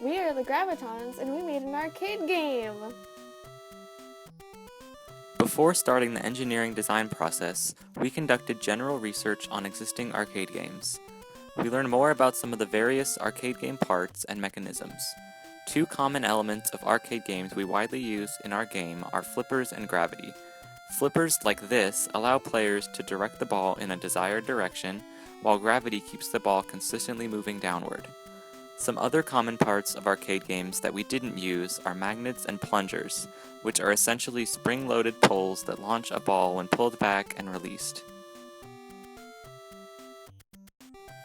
We are the Gravitons, and we made an arcade game! Before starting the engineering design process, we conducted general research on existing arcade games. We learned more about some of the various arcade game parts and mechanisms. Two common elements of arcade games we widely use in our game are flippers and gravity. Flippers like this allow players to direct the ball in a desired direction, while gravity keeps the ball consistently moving downward. Some other common parts of arcade games that we didn't use are magnets and plungers, which are essentially spring-loaded poles that launch a ball when pulled back and released.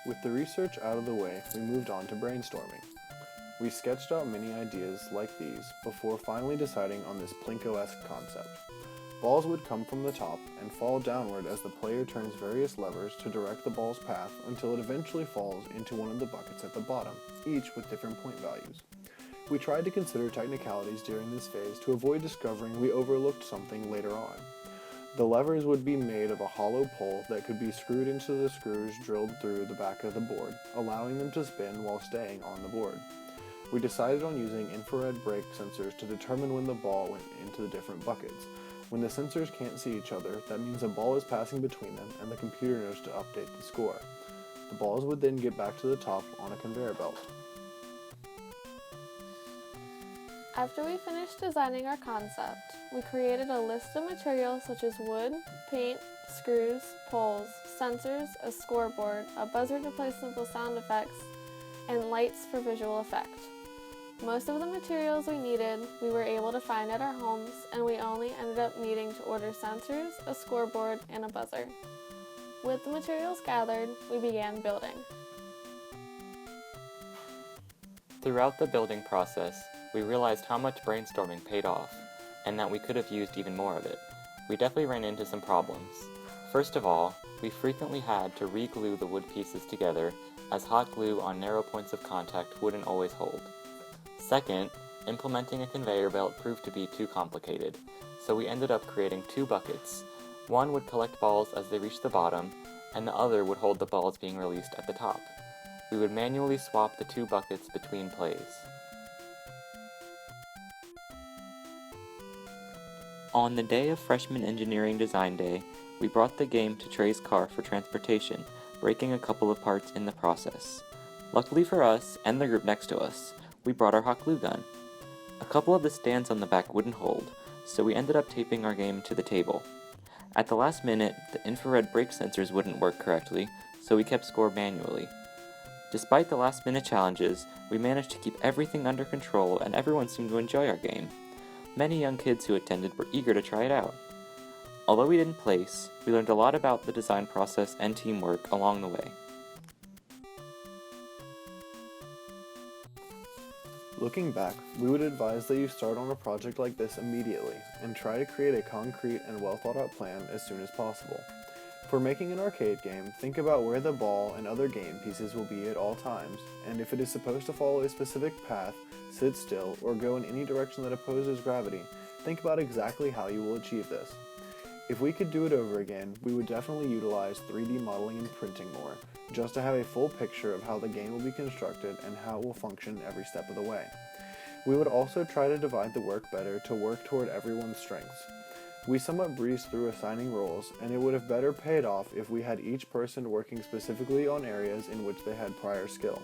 With the research out of the way, we moved on to brainstorming. We sketched out many ideas like these before finally deciding on this Plinko-esque concept. Balls would come from the top and fall downward as the player turns various levers to direct the ball's path until it eventually falls into one of the buckets at the bottom, each with different point values. We tried to consider technicalities during this phase to avoid discovering we overlooked something later on. The levers would be made of a hollow pole that could be screwed into the screws drilled through the back of the board, allowing them to spin while staying on the board. We decided on using infrared brake sensors to determine when the ball went into the different buckets. When the sensors can't see each other, that means a ball is passing between them and the computer knows to update the score. The balls would then get back to the top on a conveyor belt. After we finished designing our concept, we created a list of materials such as wood, paint, screws, poles, sensors, a scoreboard, a buzzer to play simple sound effects, and lights for visual effect. Most of the materials we needed we were able to find at our homes, and we only ended up needing to order sensors, a scoreboard, and a buzzer. With the materials gathered, we began building. Throughout the building process, we realized how much brainstorming paid off, and that we could have used even more of it. We definitely ran into some problems. First of all, we frequently had to re-glue the wood pieces together, as hot glue on narrow points of contact wouldn't always hold. Second, implementing a conveyor belt proved to be too complicated, so we ended up creating two buckets. One would collect balls as they reached the bottom, and the other would hold the balls being released at the top. We would manually swap the two buckets between plays. On the day of Freshman Engineering Design Day, we brought the game to Trey's car for transportation, breaking a couple of parts in the process. Luckily for us, and the group next to us, we brought our hot glue gun. A couple of the stands on the back wouldn't hold, so we ended up taping our game to the table. At the last minute, the infrared brake sensors wouldn't work correctly, so we kept score manually. Despite the last minute challenges, we managed to keep everything under control and everyone seemed to enjoy our game. Many young kids who attended were eager to try it out. Although we didn't place, we learned a lot about the design process and teamwork along the way. Looking back, we would advise that you start on a project like this immediately and try to create a concrete and well thought out plan as soon as possible. For making an arcade game, think about where the ball and other game pieces will be at all times, and if it is supposed to follow a specific path, sit still, or go in any direction that opposes gravity, think about exactly how you will achieve this. If we could do it over again, we would definitely utilize 3D modeling and printing more, just to have a full picture of how the game will be constructed and how it will function every step of the way. We would also try to divide the work better to work toward everyone's strengths. We somewhat breezed through assigning roles, and it would have better paid off if we had each person working specifically on areas in which they had prior skill.